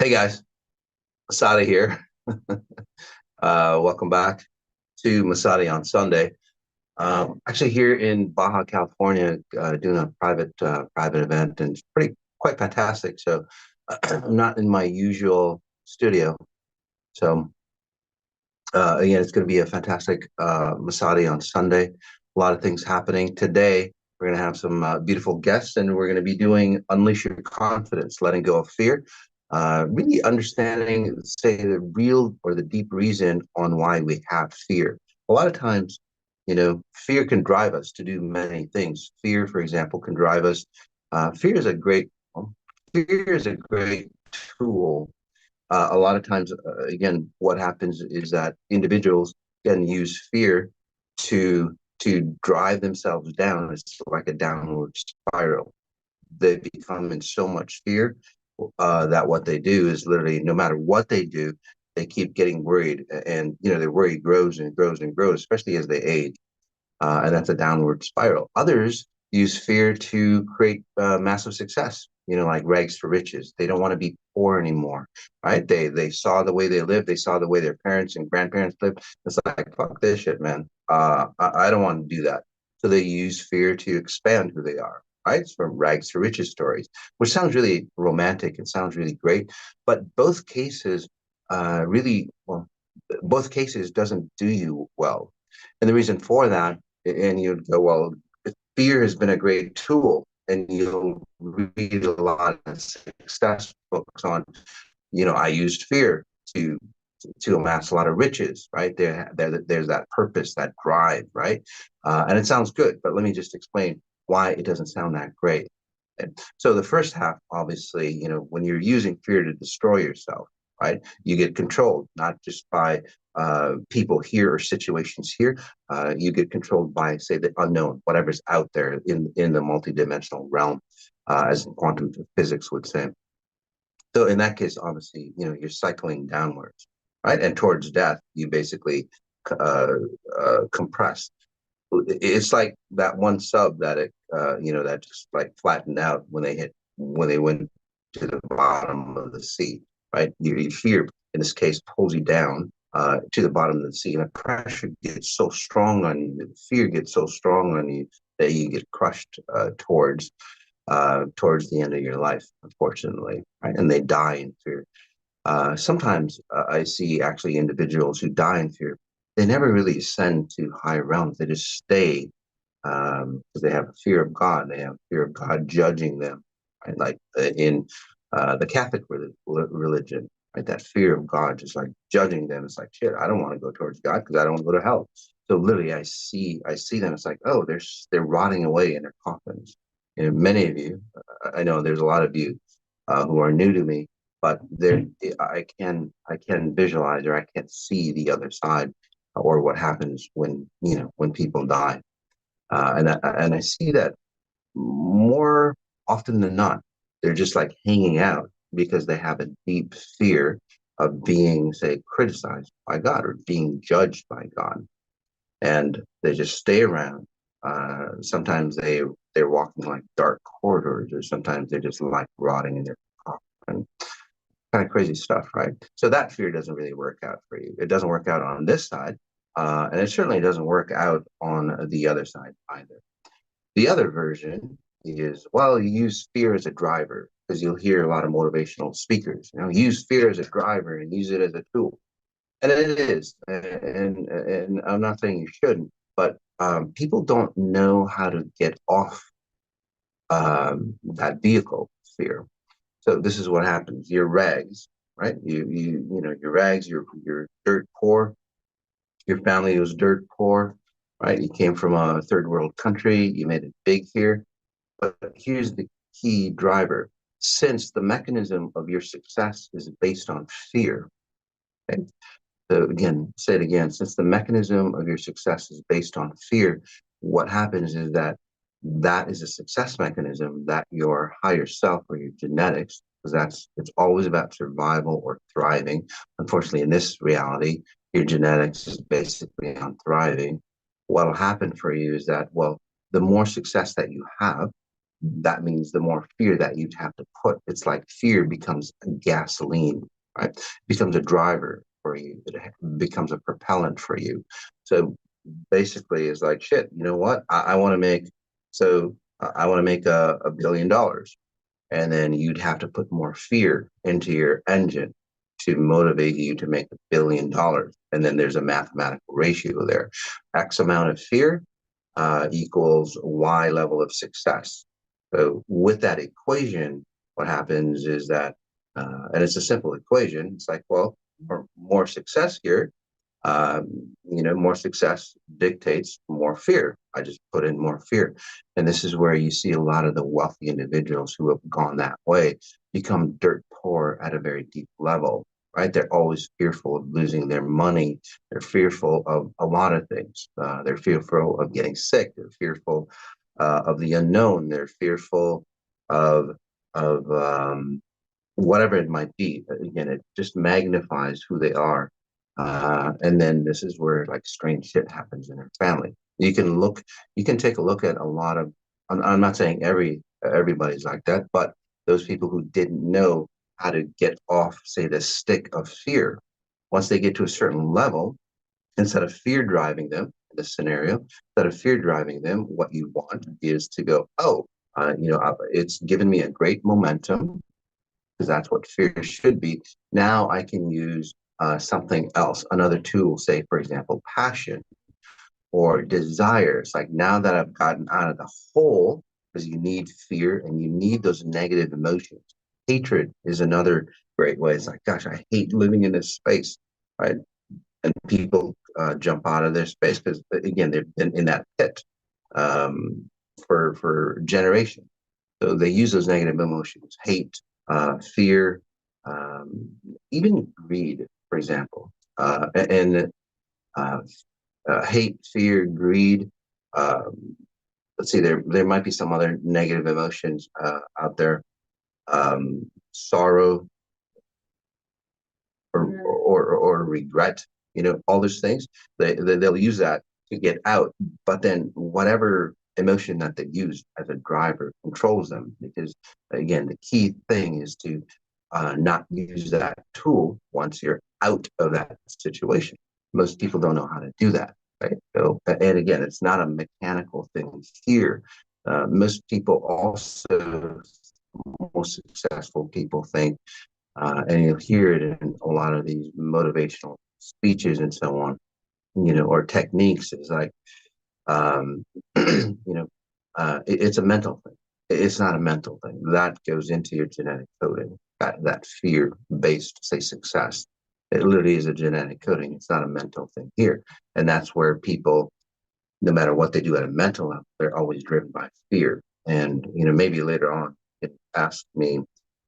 Hey guys, Masati here. Welcome back to Masati on Sunday. Actually here in Baja California, doing a private event, and it's quite fantastic. So I'm not in my usual studio. So again, it's going to be a fantastic Masati on Sunday. A lot of things happening today. We're going to have some beautiful guests, and we're going to be doing Unleash Your Confidence, letting go of fear. Really understanding, say, the real or the deep reason on why we have fear. A lot of times, fear can drive us to do many things. Fear, for example, can drive us. Fear is a great, fear is a great tool. A lot of times, again, what happens is that individuals can use fear to drive themselves down. It's like a downward spiral. They become in so much fear that what they do is literally, no matter what they do, they keep getting worried, and their worry grows and grows and grows, especially as they age, and that's a downward spiral. Others use fear to create massive success. Like rags to riches. They don't want to be poor anymore, right? They saw the way they lived. They saw the way their parents and grandparents lived. It's like, fuck this shit, man. I don't want to do that. So they use fear to expand who they are, right? It's from rags to riches stories, which sounds really romantic. It sounds really great, but both cases, both cases doesn't do you well. And the reason for that, and you'd go, well, fear has been a great tool, and you'll read a lot of success books on, I used fear to amass a lot of riches, right? There's that purpose, that drive, right? And it sounds good, but let me just explain why it doesn't sound that great. And so the first half, obviously, when you're using fear to destroy yourself, right? You get controlled, not just by people here or situations here. You get controlled by, say, the unknown, whatever's out there in the multidimensional realm, as quantum physics would say. So in that case, obviously, you're cycling downwards, right? And towards death, you basically compress. It's like that one sub that just like flattened out when they went to the bottom of the sea, right? Your fear, in this case, pulls you down to the bottom of the sea, and the pressure gets so strong on you, the fear gets so strong on you that you get crushed towards the end of your life, unfortunately, right? And they die in fear. Sometimes I see actually individuals who die in fear. They never really ascend to higher realms. They just stay because they have a fear of God. They have fear of God judging them, right? Like in the Catholic religion, right? That fear of God just like judging them. It's like, shit, I don't want to go towards God because I don't want to go to hell. So literally, I see them. It's like, oh, they're rotting away in their coffins. Many of you, I know there's a lot of you who are new to me, but I can visualize, or I can see the other side, or what happens when people die, and I see that more often than not. They're just like hanging out because they have a deep fear of being, say, criticized by God or being judged by God, and they just stay around. Sometimes they're walking like dark corridors, or sometimes they're just like rotting in their coffin. Kind of crazy stuff, right? So that fear doesn't really work out for you. It doesn't work out on this side, and it certainly doesn't work out on the other side either. The other version is, well, you use fear as a driver. because you'll hear a lot of motivational speakers, use fear as a driver and use it as a tool. And it is, and I'm not saying you shouldn't, but people don't know how to get off that vehicle fear. So this is what happens. Your rags, right? Your rags. You're dirt poor. Your family was dirt poor, right? You came from a third world country. You made it big here. But here's the key driver. Since the mechanism of your success is based on fear, okay? So again, say it again, since the mechanism of your success is based on fear, what happens is that is a success mechanism that your higher self or your genetics, because it's always about survival or thriving. Unfortunately, in this reality, your genetics is basically on thriving. What'll happen for you is that, well, the more success that you have, that means the more fear that you'd have to put. It's like fear becomes gasoline, right? It becomes a driver for you. It becomes a propellant for you. So basically, it's like, shit, you know what? I want to make, I want to make $1 billion. And then you'd have to put more fear into your engine to motivate you to make $1 billion. And then there's a mathematical ratio there. X amount of fear equals Y level of success. So with that equation, what happens is that, and it's a simple equation. It's like, well, more success here, more success dictates more fear. I just put in more fear. And this is where you see a lot of the wealthy individuals who have gone that way become dirt poor at a very deep level, right? They're always fearful of losing their money. They're fearful of a lot of things. They're fearful of getting sick. They're fearful of the unknown. They're fearful of whatever it might be. Again, it just magnifies who they are. And then this is where like strange shit happens in their family. You can take a look at a lot of, I'm not saying everybody's like that, but those people who didn't know how to get off, say, the stick of fear. Once they get to a certain level, instead of fear driving them in this scenario, instead of fear driving them, what you want is to go, oh, it's given me a great momentum, because that's what fear should be. Now I can use something else, another tool, say, for example, passion or desire. It's like, now that I've gotten out of the hole, because you need fear and you need those negative emotions. Hatred is another great way. It's like, gosh, I hate living in this space, right? And people jump out of their space because, again, they've been in that pit for generations. So they use those negative emotions, hate, fear, even greed, for example, and hate, fear, greed. Let's see, there might be some other negative emotions out there. Sorrow or regret. All those things. They'll use that to get out. But then whatever emotion that they use as a driver controls them, because again, the key thing is to not use that tool once you're out of that situation. Most people don't know how to do that, right? So, and again, it's not a mechanical thing here. Most people also, most successful people think, and you'll hear it in a lot of these motivational speeches and so on, or techniques, is like, it's a mental thing. It's not a mental thing. That goes into your genetic coding, that fear-based, say, success. It literally is a genetic coding. It's not a mental thing here. And that's where people, no matter what they do at a mental level, they're always driven by fear. And, maybe later on, it asked me,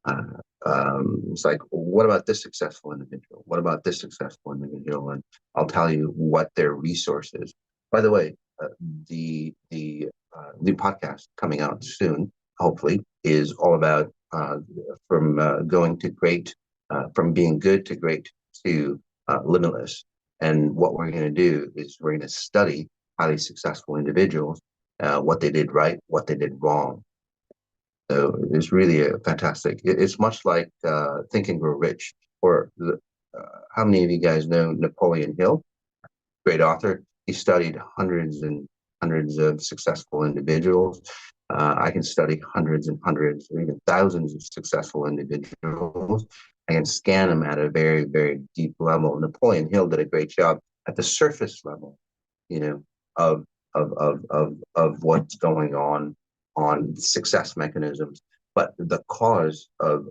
it's like, what about this successful individual? What about this successful individual? And I'll tell you what their resource is. By the way, the new podcast coming out soon, hopefully, is all about from going to great, from being good to great to limitless. And what we're going to do is we're going to study highly successful individuals, what they did right, what they did wrong. So it's really a fantastic. It's much like Think and Grow Rich. Or how many of you guys know Napoleon Hill? Great author. He studied hundreds and hundreds of successful individuals, I can study hundreds and hundreds or even thousands of successful individuals. I can scan them at a very, very deep level. Napoleon Hill did a great job at the surface level, you know, of of what's going on success mechanisms. But the cause of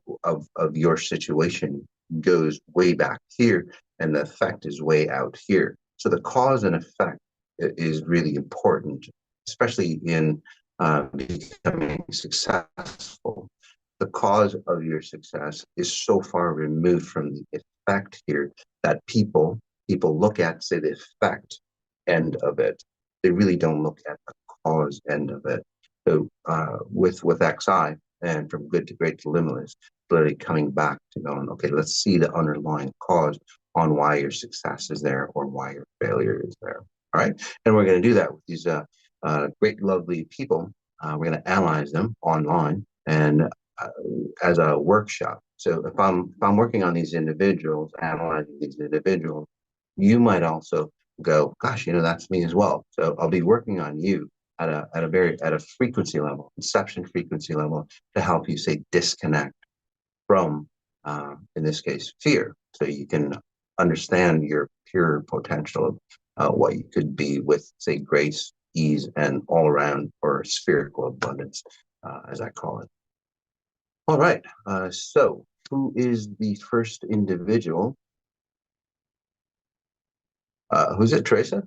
your situation goes way back here, and the effect is way out here. So the cause and effect is really important, especially in becoming successful. The cause of your success is so far removed from the effect here that people look at, say, the effect end of it. They really don't look at the cause end of it. So with XI and from good to great to limitless, literally coming back to going, okay, let's see the underlying cause on why your success is there or why your failure is there. All right, and we're going to do that with these great, lovely people. We're going to analyze them online and as a workshop. So if I'm working on these individuals, analyzing these individuals, you might also go, gosh, that's me as well. So I'll be working on you at a frequency level, inception frequency level, to help you say disconnect from, in this case, fear, so you can understand your pure potential of what you could be with, say, grace, ease, and all around or spherical abundance, as I call it. All right. So who is the first individual? Who's it, Teresa?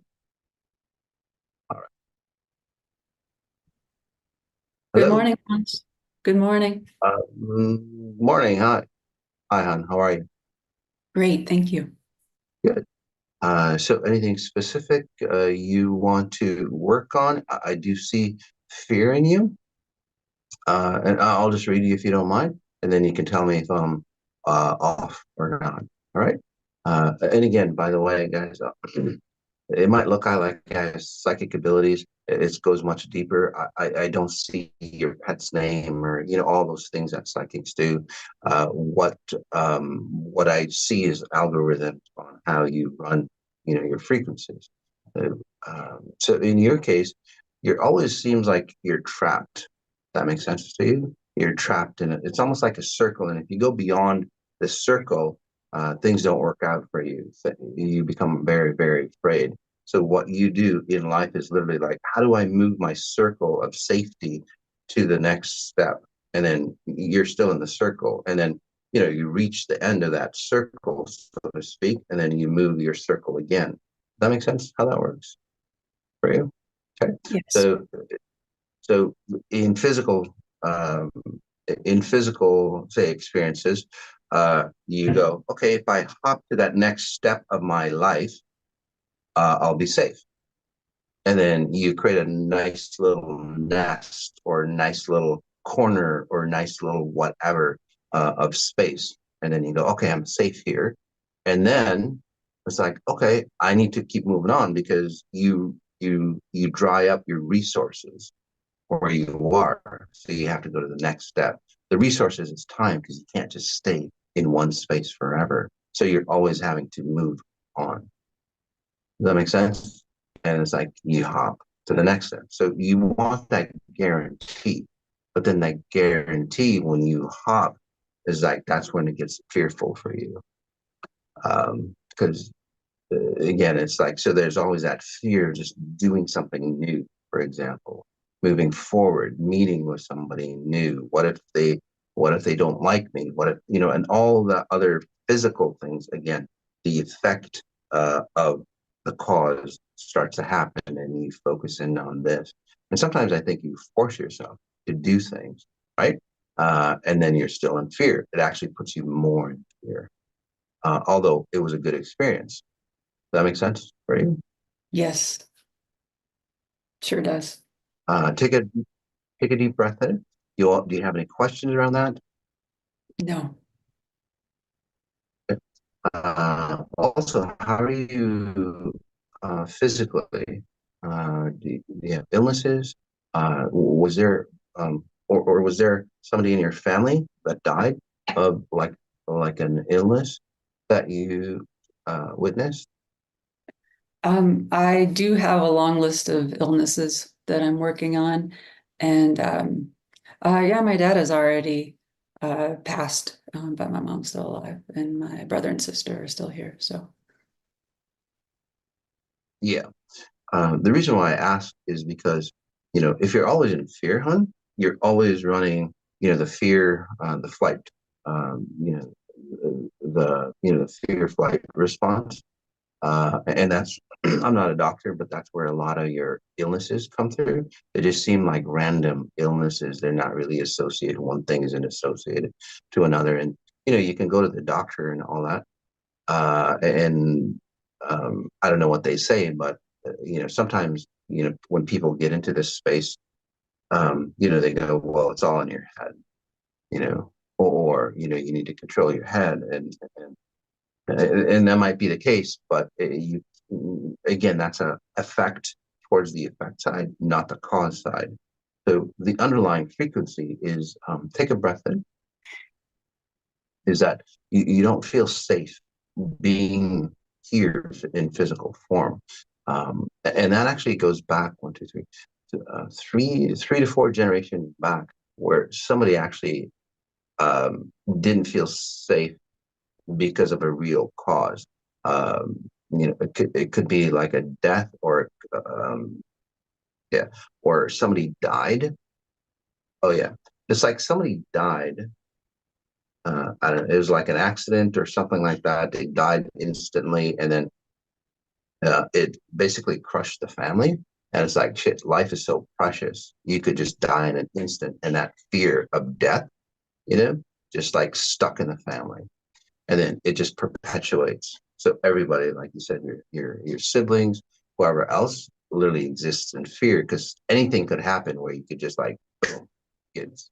All right. Good Hello. morning, Hans. Good morning. Morning. Hi. Hi, hon. How are you? Great, thank you. Good. So anything specific you want to work on? I do see fear in you. And I'll just read you if you don't mind, and then you can tell me if I'm off or not. All right. And again, by the way, guys, it might look like I have psychic abilities. It goes much deeper. I don't see your pet's name or all those things that psychics do. What I see is algorithms on how you run your frequencies. So in your case, you're always seems like you're trapped. That makes sense to you? You're trapped in it. It's almost like a circle, and if you go beyond the circle, things don't work out for you. You become very, very afraid. So what you do in life is literally like, how do I move my circle of safety to the next step? And then you're still in the circle, and then you reach the end of that circle, so to speak, and then you move your circle again. Does that make sense? How that works for you? Okay. Yes. So in physical um, say experiences, you go, okay, if I hop to that next step of my life, I'll be safe. And then you create a nice little nest or a nice little corner or a nice little whatever of space. And then you go, okay, I'm safe here. And then it's like, okay, I need to keep moving on because you dry up your resources where you are. So you have to go to the next step. The resources is time because you can't just stay in one space forever. So you're always having to move on. Does that make sense? And it's like you hop to the next step. So you want that guarantee. But then that guarantee when you hop is like that's when it gets fearful for you. Because again, it's like, so there's always that fear of just doing something new, for example, moving forward, meeting with somebody new. What if they don't like me? What if, and all the other physical things, again, the effect of the cause starts to happen and you focus in on this. And sometimes I think you force yourself to do things, right? And then you're still in fear. It actually puts you more in fear. Although it was a good experience. Does that make sense for you? Yes, sure does. Take a deep breath in. Do you have any questions around that? No. Also, how are you physically? Do you have illnesses? Was there or was there somebody in your family that died of like an illness that you witnessed? I do have a long list of illnesses that I'm working on. And yeah, my dad has already passed, but my mom's still alive, and my brother and sister are still here. So Yeah. The reason why I ask is because, if you're always in fear, hun, you're always running, the fear, the flight, um, you know, the fear flight response. And that's, I'm not a doctor, but that's where a lot of your illnesses come through. They just seem like random illnesses. They're not really associated. One thing isn't associated to another. And, you can go to the doctor and all that. And I don't know what they say, but, sometimes, when people get into this space, they go, well, it's all in your head, or, you need to control your head. And that might be the case, but again, that's a effect towards the effect side, not the cause side. So the underlying frequency is, take a breath in, is that you don't feel safe being here in physical form. And that actually goes back one, two, three, three to four generations back, where somebody actually didn't feel safe because of a real cause. It could be like a death, or yeah, or somebody died. Oh yeah, it's like somebody died. I don't know, it was like an accident or something like that. They died instantly, and then it basically crushed the family. And it's like, shit, life is so precious. You could just die in an instant, and that fear of death, just like stuck in the family, and then it just perpetuates. So everybody, like you said, your siblings, whoever else, literally exists in fear, because anything could happen where you could just like, boom, kids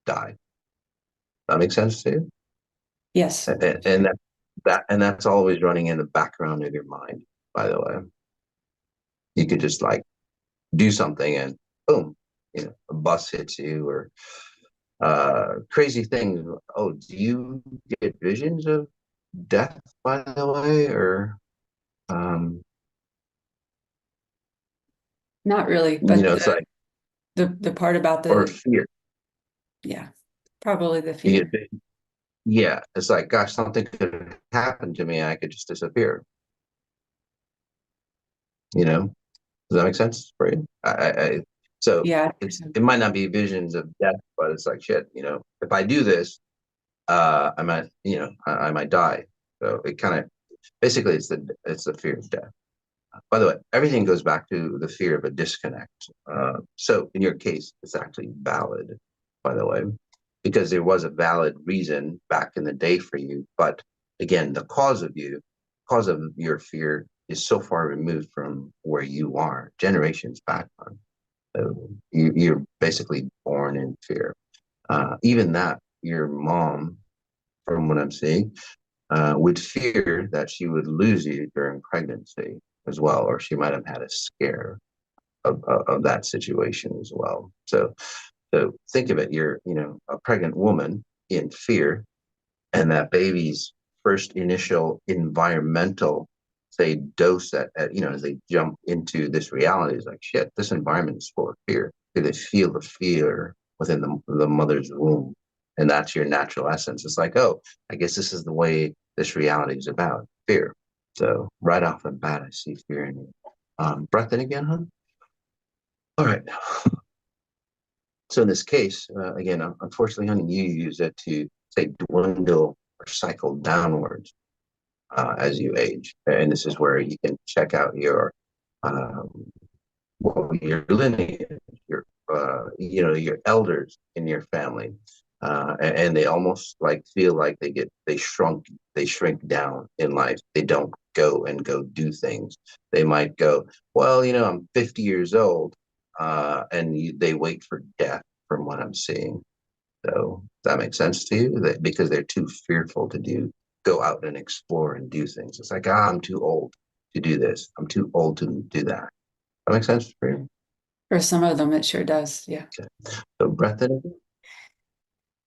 die. That makes sense to you? yes, And that's always running in the background of your mind. By the way, you could just like do something and boom, a bus hits you, or crazy things. Oh, do you get visions of death, by the way, or um not really, but it's like, the part about or the fear. yeah, probably the You fear. get, yeah, it's like, gosh, something could happen to me, I could just disappear. Does that make sense for you? So Yeah, I think it's, so. it might not be visions of death, but it's like, shit, if I do this, I might die. So it kind of, basically, it's the fear of death. By the way, everything goes back to the fear of a disconnect. So in your case, it's actually valid, by the way, because there was a valid reason back in the day for you. But again, cause of your fear is so far removed from where you are, generations back on. So you're basically born in fear. Even that, your mom, from what I'm seeing, would fear that she would lose you during pregnancy as well, or she might have had a scare of that situation as well. So think of it: you're a pregnant woman in fear, and that baby's first initial environmental, say, dose as they jump into this reality, is like, shit, this environment is full of fear. Do they feel the fear within the mother's womb? And that's your natural essence. It's like, oh, I guess this is the way this reality is about fear. So right off the bat, I see fear in you. Breath in again, huh? All right. So in this case, again, unfortunately, honey, you use it to, say, dwindle or cycle downwards as you age. And this is where you can check out um, your lineage, your elders in your family, and they almost like feel like they shrink down in life. They don't go do things. They might go, well, I'm 50 years old, and they wait for death, from what I'm seeing. So that makes sense to you, that because they're too fearful to go out and explore and do things. It's like, I'm too old to do this. I'm too old to do that. That makes sense for you? For some of them, it sure does. Yeah. Okay. So breath in.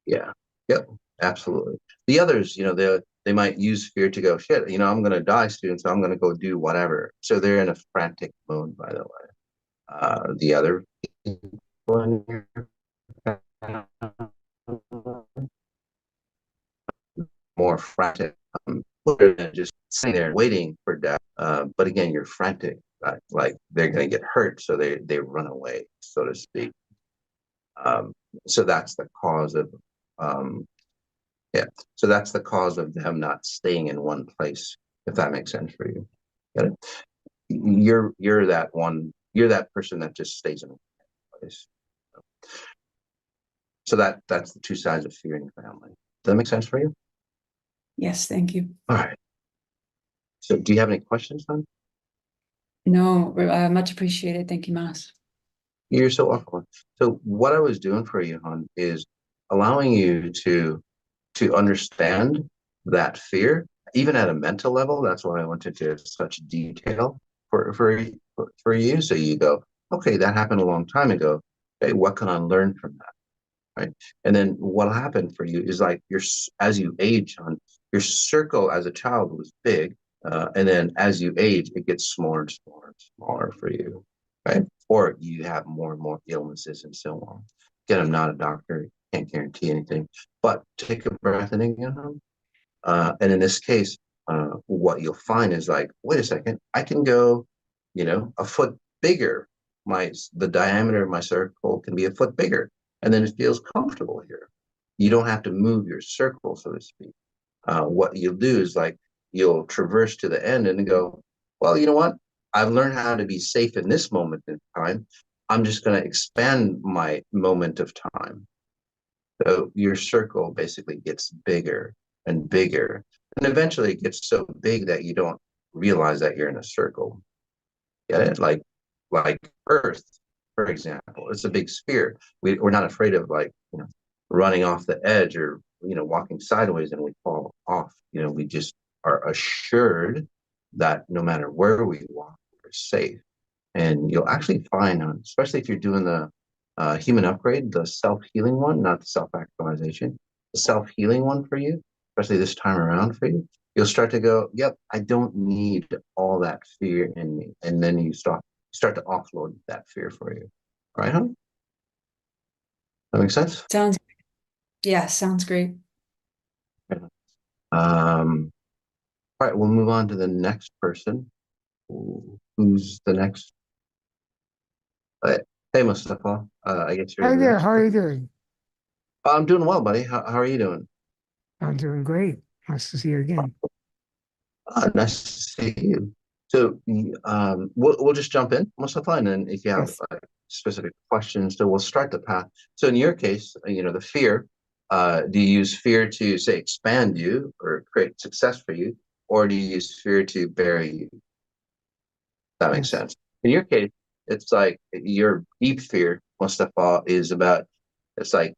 Yeah. Yep. Absolutely. The others, they might use fear to go, shit, I'm going to die soon, so I'm going to go do whatever. So they're in a frantic mode, by the way. The other in your family? More frantic, rather than just sitting there waiting for death. But again, you're frantic, right? Like they're going to get hurt, so they run away, so to speak. Um, so that's the cause of, um, yeah. So that's the cause of them not staying in one place, if that makes sense for you. Get it? You're that one. You're that person that just stays in one place. So that's the two sides of fear in your family. Does that make sense for you? Yes, thank you. All right. So do you have any questions, hon? No, much appreciated. Thank you, Mas. You're so welcome. So what I was doing for you, hon, is allowing you to understand that fear, even at a mental level. That's why I went into such detail for you. So you go, okay, that happened a long time ago. Okay, what can I learn from that? Right. And then what'll happen for you is like as you age on your circle as a child was big. And then as you age, it gets smaller and smaller and smaller for you. Right. Or you have more and more illnesses and so on. Again, I'm not a doctor, can't guarantee anything, but take a breath in again. And in this case, what you'll find is like, wait a second, I can go, a foot bigger. The diameter of my circle can be a foot bigger, and then it feels comfortable here. You don't have to move your circle, so to speak. What you'll do is like you'll traverse to the end and go, well, you know what? I've learned how to be safe in this moment in time. I'm just going to expand my moment of time. So your circle basically gets bigger and bigger. And eventually it gets so big that you don't realize that you're in a circle. Get it? Like Earth, for example. It's a big sphere. We're not afraid of like, running off the edge or, walking sideways and we fall off. We just are assured that no matter where we walk, we're safe. And you'll actually find, especially if you're doing the human upgrade, the self-healing one, not the self-actualization, the self-healing one for you, especially this time around for you, you'll start to go, yep, I don't need all that fear in me. And then you start to offload that fear for you. Right, huh? That makes sense? Sounds great. All right, we'll move on to the next person. Who's the next? Hey, Mustafa. I guess you're Hi the there, next how are you person. doing? I'm doing well, buddy. How are you doing? I'm doing great. Nice to see you again. Nice to see you. So, we'll just jump in, Mustafa, and then if you have Yes, specific questions, so we'll start the path. So, in your case, the fear. Do you use fear to say expand you or create success for you, or do you use fear to bury you? That makes yes, sense. In your case, it's like your deep fear, Mustafa, is about. It's like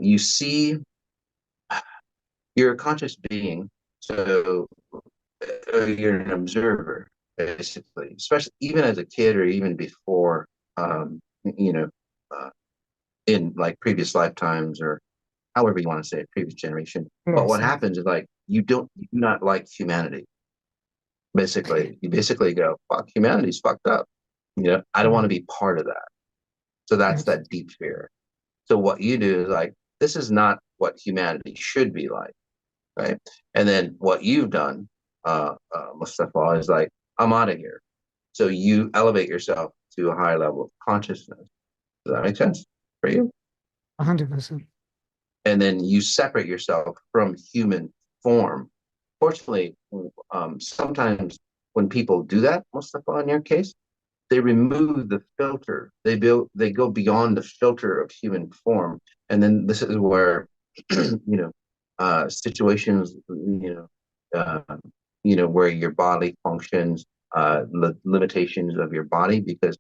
you see, you're a conscious being, so you're an observer, basically, especially even as a kid or even before, um, you know, uh, in like previous lifetimes or however you want to say it, previous generation. But yes, what yes. happens is like you do not like humanity. Basically, you basically go, fuck, humanity's fucked up. I don't want to Mhm. be part of that. So that's Yes, that deep fear. So what you do is like, this is not what humanity should be like, right? And then what you've done, Mustafa, is like, I'm out of here. So you elevate yourself to a higher level of consciousness. Does that make sense for you? 100%. And then you separate yourself from human form. Fortunately, sometimes when people do that, Mustafa, in your case, they remove the filter. They go beyond the filter of human form, and then this is where situations where your body functions, limitations of your body, because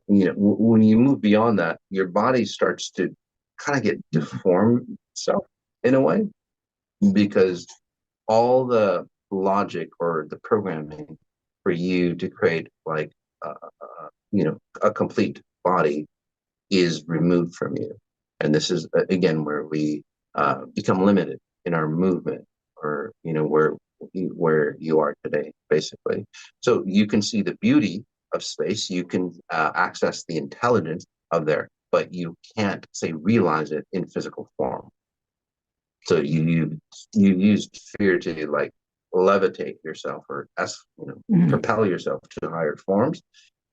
when you move beyond that, your body starts to kind of get deformed itself in a way, because all the logic or the programming for you to create like a complete body is removed from you. And this is again where we become limited in our movement, or where you are today, basically. So you can see the beauty of space. You can access the intelligence of there, but you can't say realize it in physical form. So you used fear to like levitate yourself or propel yourself to higher forms,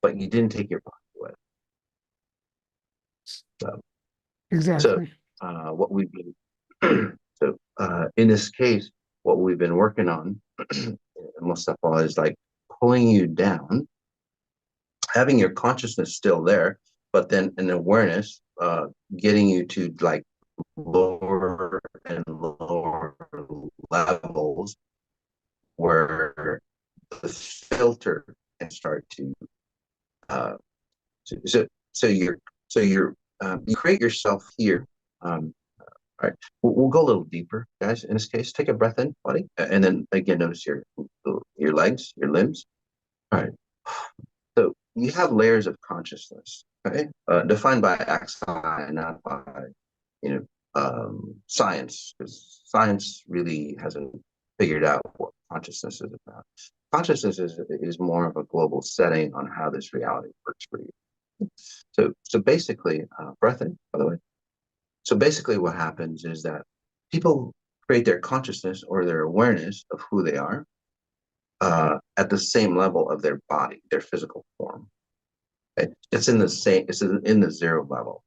but you didn't take your body away. So Exactly. what we've been in this case, what we've been working on, most of all, is like pulling you down, having your consciousness still there, but then an awareness, getting you to like lower and lower levels where the filter can start to you create yourself here. All right, we'll go a little deeper, guys. In this case, take a breath in, buddy, and then again notice your legs, your limbs. All right. So you have layers of consciousness, okay, defined by XI, not by science, because science really hasn't figured out what consciousness is about. Consciousness is more of a global setting on how this reality works for you. So basically, breath in, by the way. So basically, what happens is that people create their consciousness or their awareness of who they are at the same level of their body, their physical form. Okay? It's in the zero level.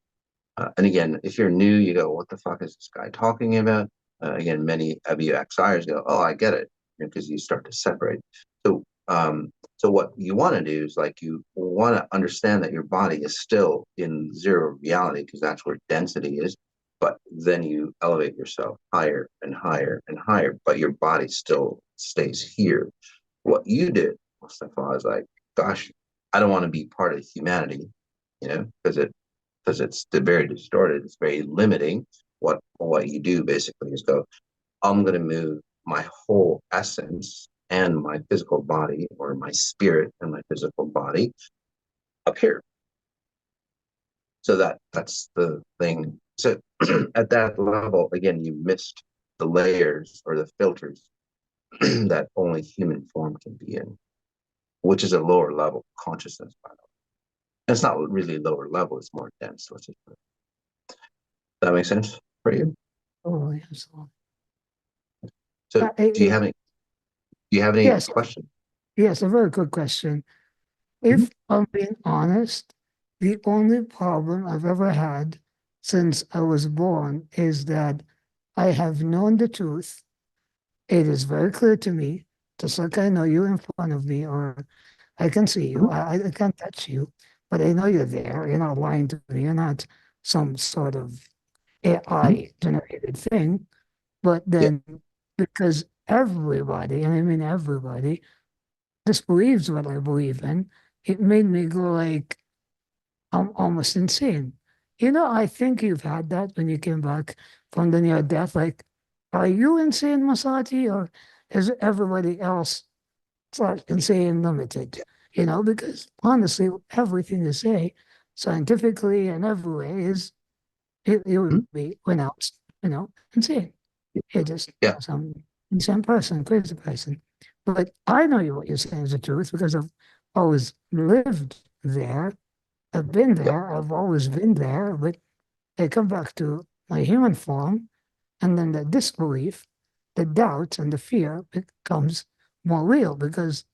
And again, if you're new, you go, what the fuck is this guy talking about? Again, many of you XIers go, oh, I get it, because you start to separate. So what you want to do is like you want to understand that your body is still in zero reality because that's where density is. But then you elevate yourself higher and higher and higher, but your body still stays here. What you did, Mustafa, is like, gosh, I don't want to be part of humanity, because it's very distorted. It's very limiting. What you do basically is go, I'm going to move my whole essence and my physical body, or my spirit and my physical body, up here. So that's the thing. So at that level, again, you missed the layers or the filters that only human form can be in, which is a lower level consciousness, by the way. It's not really lower level, it's more dense. Let's just put it. That makes sense for you? Oh, absolutely. So do you have any Yes, questions? yes, a very good question. Mhm. If I'm being honest, the only problem I've ever had since I was born is that I have known the truth. It is very clear to me, just like I know you in front of me, or I can see you. I can't touch you, but I know you're there. You're not lying to me. You're not some sort of Mhm. AI generated thing. But Yeah. then, because everybody, and I mean everybody, disbelieves what I believe in, it made me go like, I'm almost insane. I think you've had that when you came back from the near death. Like, are you insane, Masati, or is everybody else sort of insane limited? Because honestly, everything you say, scientifically and every way, it would Mhm. be pronounced, insane. You're just Yeah. some insane person, crazy person. But I know what you're saying is the truth because I've always lived there. I've been Yeah. there. I've always been there. But I come back to my human form, and then the disbelief, the doubt, and the fear becomes more real because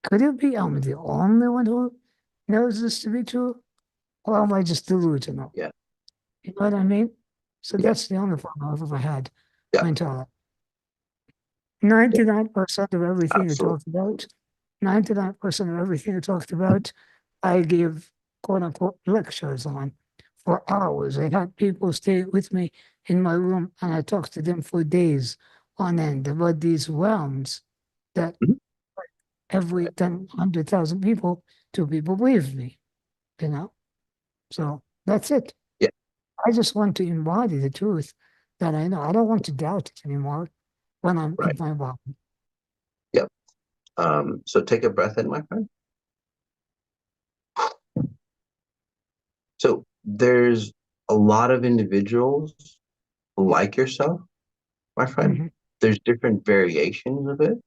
could it be I'm the only one who knows this to be true? Or am I just delusional? Yeah. You know what I mean? So Yeah. that's the only problem I've ever had Yeah. my entire life. Yeah. 99% of everything you Absolutely. talked about, 99% of everything you talked about, I gave quote unquote lectures on for hours. I had people stay with me in my room and I talked to them for days on end about these realms that Mhm. every 100,000 people, 2 people believe me, you know? So that's it. Yeah. I just want to embody the truth that I know. I don't want to doubt it anymore when I'm in Right. my body. Yeah. So take a breath in, my friend. So there's a lot of individuals like yourself, my friend. Mhm. There's different variations of it.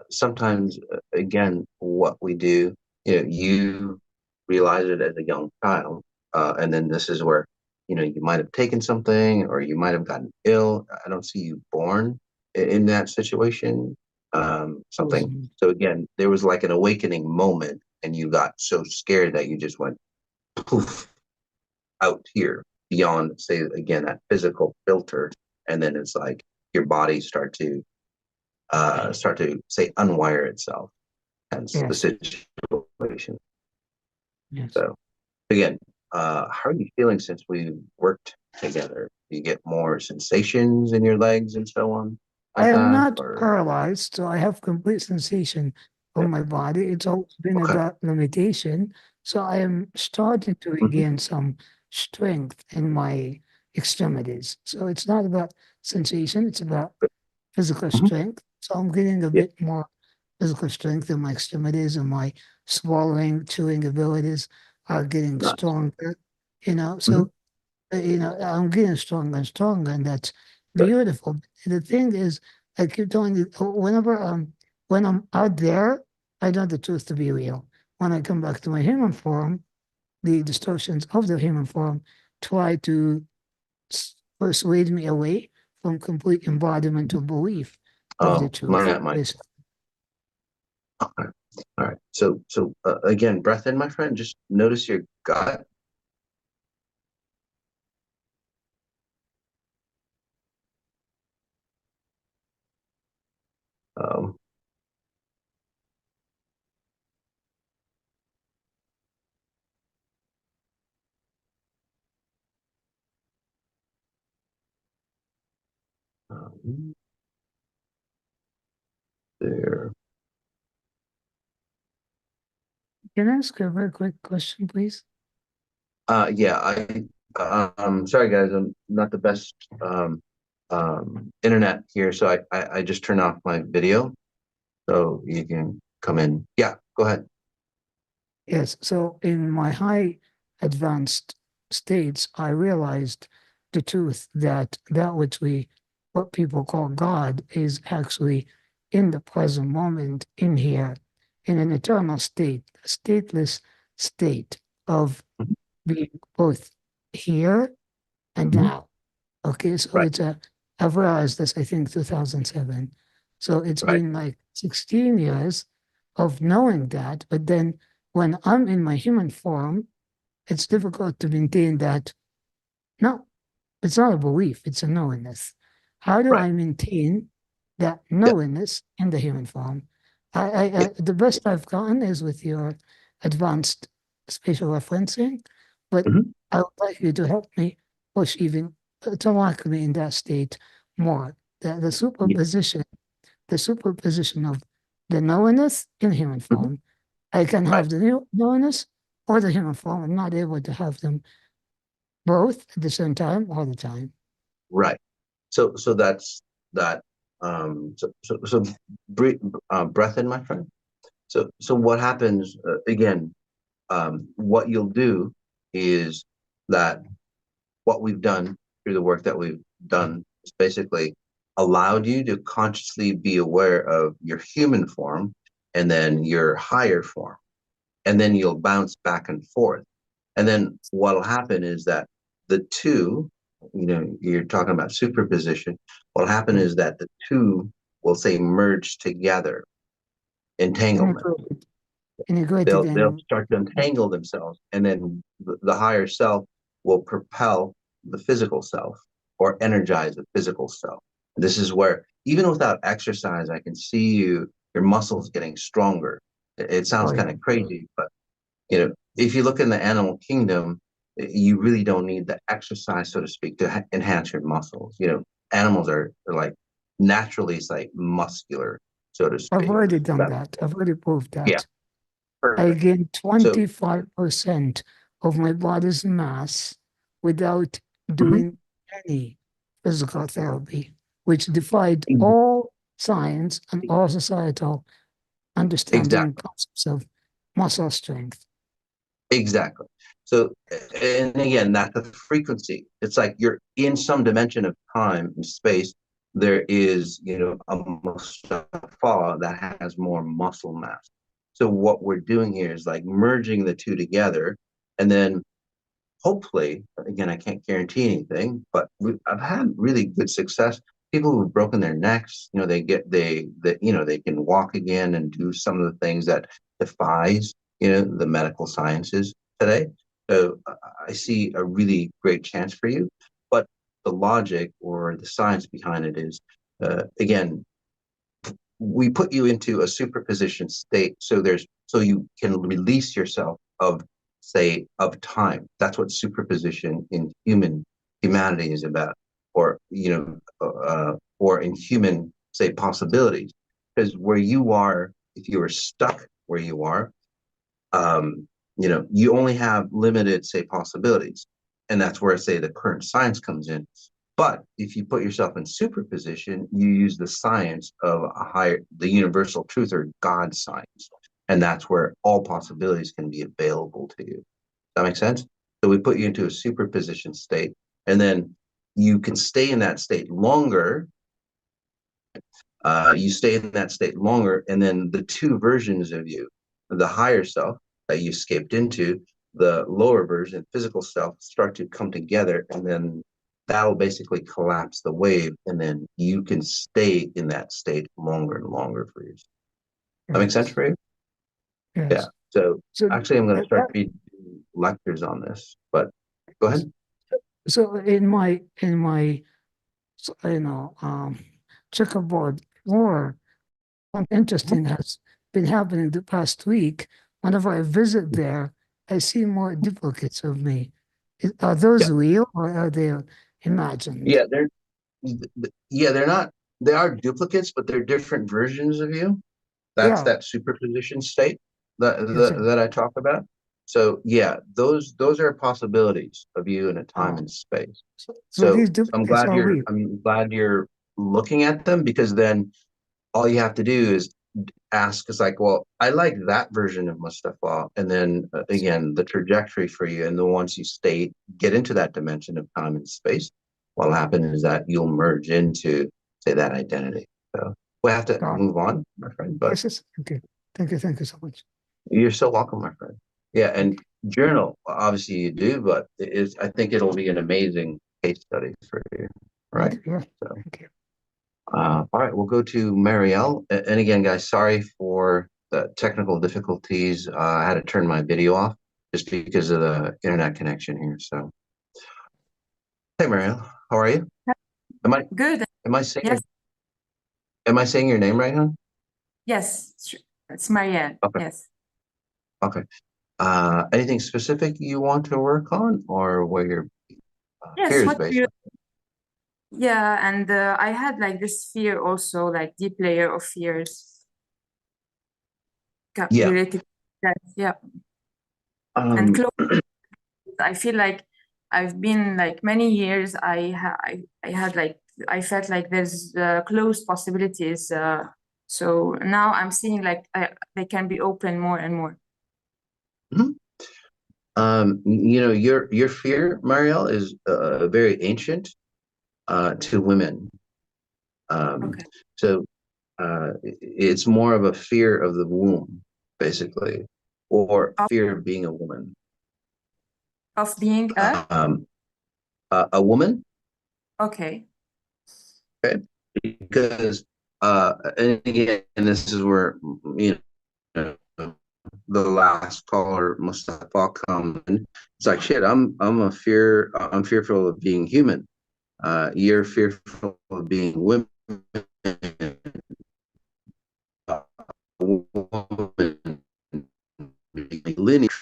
Sometimes, again, what we do you realize it as a young child, and then this is where you might have taken something or you might have gotten ill. I don't see you born in that situation. Something. Mhm. So again, there was like an awakening moment, and you got so scared that you just went poof out here beyond, say again, that physical filter, and then it's like your body start to say unwire itself. Hence the Yes, situation. yes. So again, how are you feeling since we worked together? Do you get more sensations in your legs and so on, I like am that, not or paralyzed, so I have complete sensation of yeah, my body. It's always been okay, about limitation. So I am starting to hmm regain some strength in my extremities. So it's not about sensation, it's about physical hmm strength. So I'm getting a yeah, bit more physical strength in my extremities, and my swallowing, chewing abilities are getting nice, stronger. You know, hmm so I'm getting stronger and stronger, and that's beautiful. The thing is, I keep telling you, when I'm out there, I know the truth to be real. When I come back to my human form, the distortions of the human form try to persuade me away from complete embodiment of belief of the Oh, truth. my, Basically. okay. All right. So again, breath in, my friend. Just notice your gut. Um, there. Can I ask a very quick question, please? Yeah. Sorry guys, I'm not the best internet here, so I just turned off my video, so you can come in. Yeah, go ahead. Yes. So in my high advanced states, I realized the truth that what people call God, is actually in the present moment, in here, in an eternal state, a stateless state of Mhm, being both here and mhm. now. Okay. So Right, I've realized this, I think, 2007. So it's right. been like 16 years of knowing that. But then when I'm in my human form, it's difficult to maintain that. No, it's not a belief, it's a knowingness. How do Right. I maintain that Yeah. knowingness in the human form? Yeah. The best I've gotten is with your advanced spatial referencing, but Mhm. I would like you to help me push even to lock me in that state more. Yeah. The superposition of the knowingness in human Mhm. form. I can Right. have the knowingness or the human form. I'm not able to have them both at the same time all the time. Right. So that's that. So breathe, breath in, my friend. So what happens again? What you'll do is that what we've done through the work that we've done is basically allowed you to consciously be aware of your human form and then your higher form, and then you'll bounce back and forth. And then what'll happen is that the two, you're talking about superposition. What'll happen Yes. is that the two will say merge together, entanglement. Integrated, integrated They'll in. start to entangle themselves, and then the higher self will propel the physical self or energize the physical self. This is where even without exercise, I can see your muscles getting stronger. It sounds Oh kind yeah. of crazy, but if you look in the animal kingdom, you really don't need the exercise, so to speak, to enhance your muscles. Animals are like naturally, it's like muscular, so to I've speak. already done But that. I've already proved yeah, that. I perfect. gained So 25% of my body's mass without mhm, doing any physical therapy, which defied all science and all societal understanding exactly, concepts of muscle strength. exactly. So, and again, that's a frequency. It's like you're in some dimension of time and space. There is, a Mustafa that has more muscle mass. So what we're doing here is like merging the two together, and then hopefully, again, I can't guarantee anything, but I've had really good success. People who've broken their necks, they can walk again and do some of the things that defies, the medical sciences today. So I see a really great chance for you, but the logic or the science behind it is, again, we put you into a superposition state so you can release yourself of, say, of time. That's what superposition in humanity is about, or or in human, say, possibilities. Because where you are, if you are stuck where you are, you only have limited, say, possibilities, and that's where, say, the current science comes in. But if you put yourself in superposition, you use the science of the universal truth, or God science. And that's where all possibilities can be available to you. Does that make sense? So we put you into a superposition state, and then you can stay in that state longer. You stay in that state longer, and then the two versions of you, the higher self that you escaped into, the lower version, physical self, start to come together, and then that'll basically collapse the wave, and then you can stay in that state longer and longer for you. That makes sense for you? Yes. Yeah. So So actually, I'm going to that, start doing lectures on this, but go ahead. so in my checkerboard floor, something interesting has been happening the past week. Whenever I visit there, I see more duplicates of me. Are those Yeah. real or are they imagined? Yeah, they're not. They are duplicates, but they're different versions of you. That's Yeah. that superposition state that Yes, sir. that I talk about. So yeah, those are possibilities of you in a time Oh, and space. so these So duplicates are real. I'm glad you're looking at them, because then all you have to do is ask. It's like, well, I like that version of Mustafa, and then again, the trajectory for you, and then once you get into that dimension of time and space, what'll happen is that you'll merge into, say, that identity. So we have to God. move on, my friend, but Yes, yes. Okay. Thank you so much. you're so welcome, my friend. Yeah, and journal, obviously you do, but I think it'll be an amazing case study for you, right? Yeah, So, thank you. all right, we'll go to Marielle. And again, guys, sorry for the technical difficulties. I had to turn my video off just because of the internet connection here. So, hey, Marielle, how are you? Am I Good. am I saying Yes. am I saying your name right, hon? Yes. It's Marianne. Okay, Yes. okay. Anything specific you want to work on, or where your Yes. fear is What do based you? on? Yeah. And I had like this fear also, like deep layer of fears Yeah. related to that. Yeah. And close. I feel like I've been like many years. I had like I felt like there's closed possibilities. So now I'm seeing like they can be open more and more. Mhm. Your fear, Marielle, is very ancient to women. Okay. So it's more of a fear of the womb, basically, or Of, fear of being a woman. of being Um, a woman, okay. okay? Because and again, and this is where know the last caller Mustafa come in. It's like shit. I'm fearful of being human. You're fearful of being women. Woman lineage,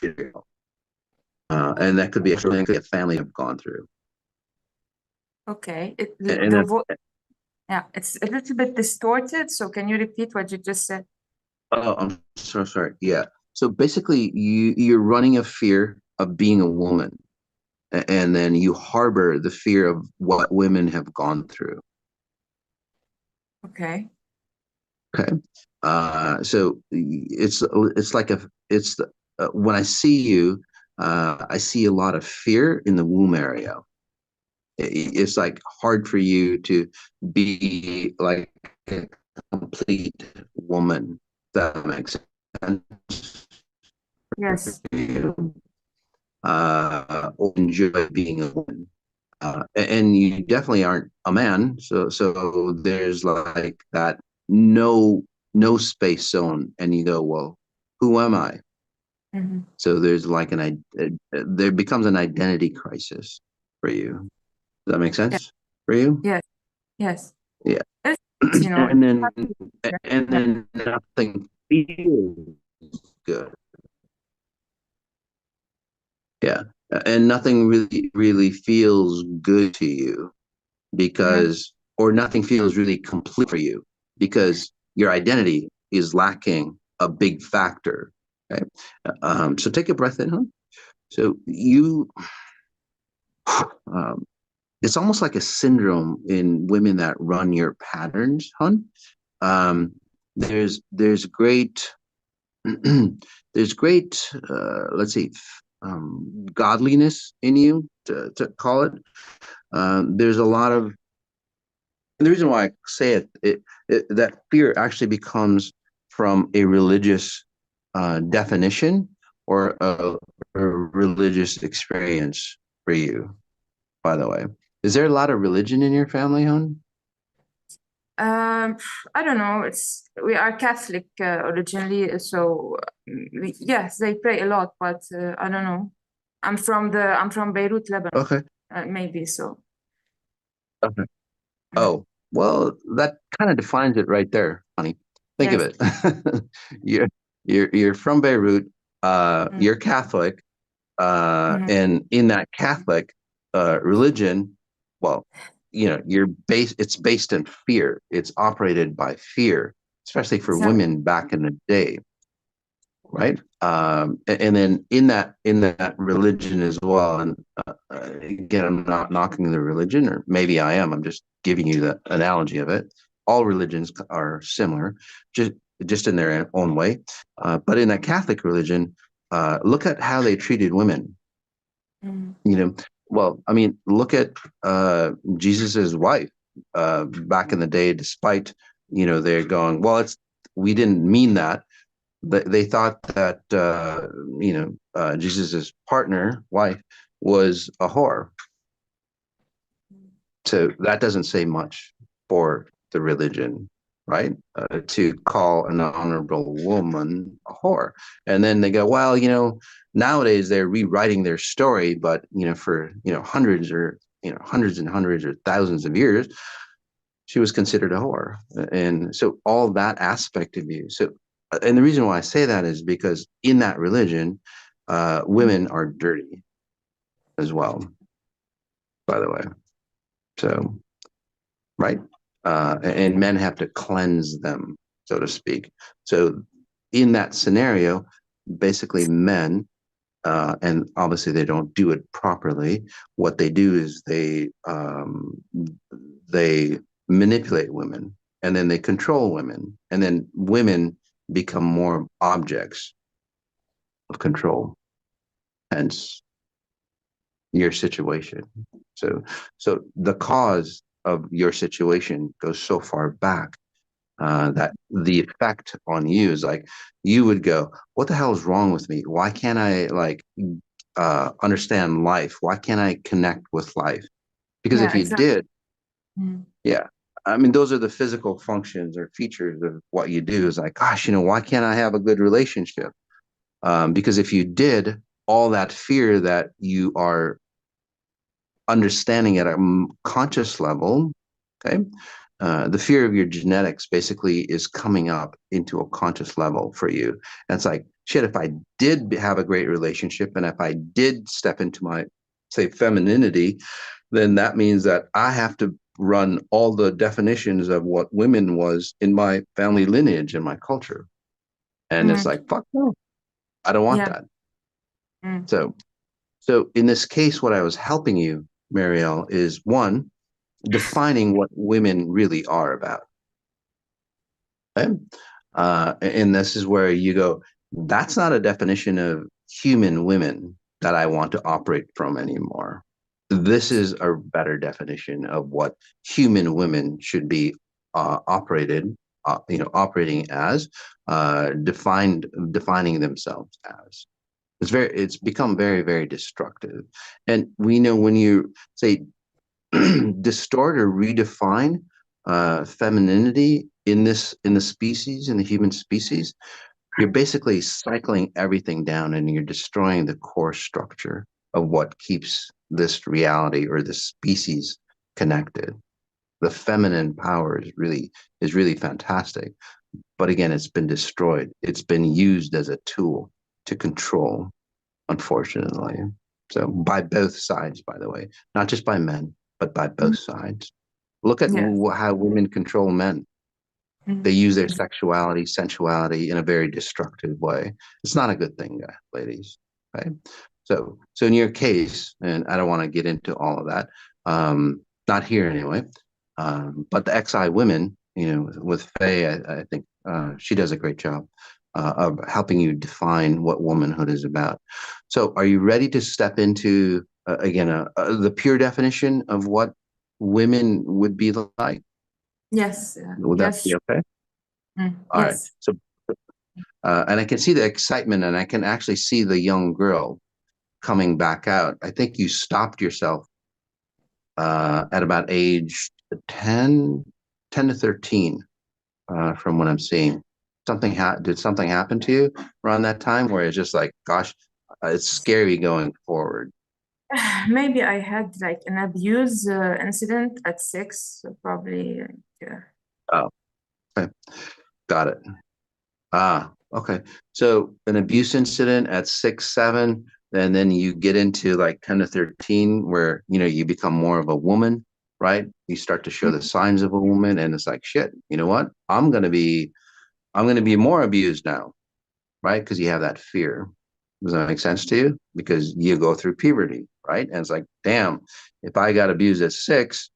and that could be a family have gone through. Okay. And then, Yeah, it's a little bit distorted. So can you repeat what you just said? oh, I'm so sorry. Yeah. So basically, you're running a fear of being a woman, and then you harbor the fear of what women have gone through. Okay. Okay. So it's like when I see you, I see a lot of fear in the womb area. It's like hard for you to be like a complete woman. If that makes sense Yes. for you? Or enjoy being a woman? And you definitely aren't a man, so there's like that no space zone, and you go, well, who am I? Mm-hmm. So there's like there becomes an identity crisis for you. Does that make Yeah. sense for you? Yes. Yes. Yeah. It's, you know, and then yeah. nothing feels good. Yeah. And nothing really feels good to you because, or nothing feels really complete for you because your identity is lacking a big factor. Okay. So take a breath in, huh? So it's almost like a syndrome in women that run your patterns, hun. There's great there's great let's see, godliness in you to call it. There's a lot of, and the reason why I say that fear actually becomes from a religious definition or a religious experience for you. By the way, is there a lot of religion in your family, hon? Um, I don't know. We are Catholic originally, so yes, they pray a lot, but I don't know. I'm from Beirut, Lebanon, Okay. maybe so. Okay. Oh, well, that kind of defines it right there, honey. Think of Yes. it. you're you're from Beirut. You're Catholic, Mhm. and in that Catholic religion, well, it's based in fear. It's operated by fear, especially for Exactly. women back in the day, right? And then in that religion as well. And again, I'm not knocking the religion, or maybe I am. I'm just giving you the analogy of it. All religions are similar, just in their own way. But in that Catholic religion, look at how they treated women. Mhm. Well, I mean, look at Jesus's wife back in the day. Despite they're going, well, we didn't mean that. They thought that Jesus's partner, wife, was a whore. So that doesn't say much for the religion, right? To call an honorable woman a whore. And then they go, well, nowadays they're rewriting their story, but for hundreds and hundreds or thousands of years, she was considered a whore. And so all that aspect of you. So, and the reason why I say that is because in that religion, women are dirty as well, by the way. So, right? And men have to cleanse them, so to speak. So in that scenario, basically men, and obviously they don't do it properly. What they do is they manipulate women, and then they control women, and then women become more objects of control. Hence your situation. So the cause of your situation goes so far back that the effect on you is like you would go, what the hell is wrong with me? Why can't I understand life? Why can't I connect with life? Because if Yeah, you exactly. did, yeah, I mean, those are the physical functions or features of what you do is like, gosh, why can't I have a good relationship? Because if you did, all that fear that you are understanding at a conscious level, okay, the fear of your genetics basically is coming up into a conscious level for you. And it's like, shit, if I did have a great relationship and if I did step into my, say, femininity, then that means that I have to run all the definitions of what women was in my family lineage and my culture. And it's like, fuck no, I don't want Yeah. that. So in this case, what I was helping you, Marielle, is one, defining what women really are about. Okay? And this is where you go, that's not a definition of human women that I want to operate from anymore. This is a better definition of what human women should be operated operating as, defining themselves as. It's become very, very destructive. And we know when you say distort or redefine femininity in the species, in the human species, you're basically cycling everything down and you're destroying the core structure of what keeps this reality or this species connected. The feminine power is really fantastic. But again, it's been destroyed. It's been used as a tool to control, unfortunately. So by both sides, by the way, not just by men, but by both sides. Look at how women control men. They use their sexuality, sensuality in a very destructive way. It's not a good thing, ladies. Right? So in your case, and I don't want to get into all of that, not here anyway. But the XI women, with Faye, I think she does a great job of helping you define what womanhood is about. So, are you ready to step into again the pure definition of what women would be like? Yes. Would that be okay? All right. Yes. So, and I can see the excitement, and I can actually see the young girl coming back out. I think you stopped yourself at about age 10 to 13, from what I'm seeing. Did something happen to you around that time where it's just like, gosh, it's scary going forward? Maybe I had like an abuse incident at 6, so probably. Oh, okay. Got it. Okay. So an abuse incident at 6, 7, and then you get into like 10 to 13 where, you become more of a woman, right? You start to show the signs of a woman, and it's like, shit, you know what? I'm going to be more abused now, right? Because you have that fear. Does that make sense to you? Because you go through puberty, right? And it's like, damn, if I got abused at 6,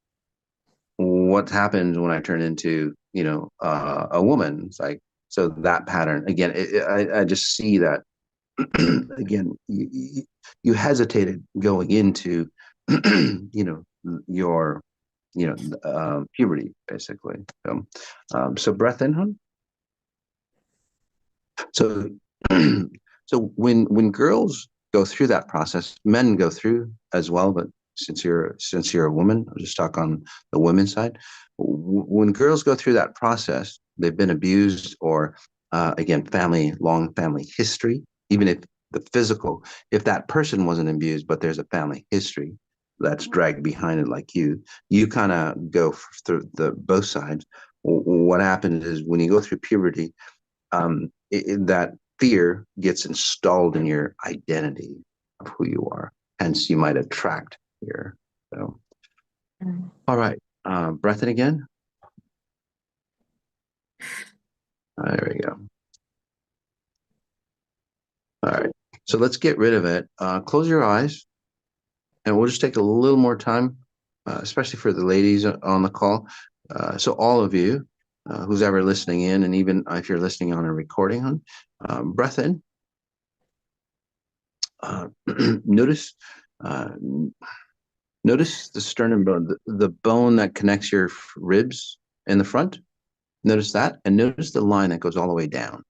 what happens when I turn into, a woman? It's like, so that pattern again. I just see that again. You hesitated going into, your, puberty, basically. So breath in, hon. So, so when girls go through that process, men go through as well. But since you're a woman, I'll just talk on the women's side. When girls go through that process, they've been abused, or again, long family history. Even if if that person wasn't abused, but there's a family history that's dragged behind it, like you kind of go through both sides. What happens is when you go through puberty, that fear gets installed in your identity of who you are. Hence, you might attract fear. So, all right, breath in again. There we go. All right, so let's get rid of it. Close your eyes, and we'll just take a little more time, especially for the ladies on the call. So all of you, who's ever listening in, and even if you're listening on a recording, breath in. Notice the sternum bone, the bone that connects your ribs in the front. Notice that, and notice the line that goes all the way down.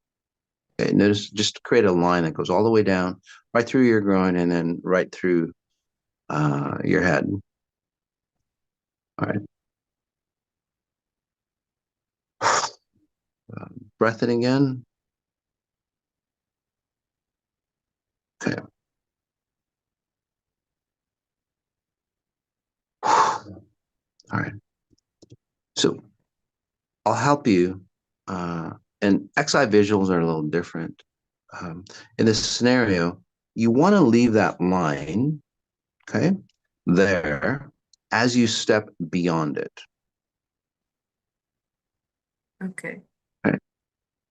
Okay, just create a line that goes all the way down, right through your groin, and then right through your head. All right. Breath in again. Okay. All right. So I'll help you. And XI visuals are a little different. In this scenario, you want to leave that line, okay, there as you step beyond it. Okay.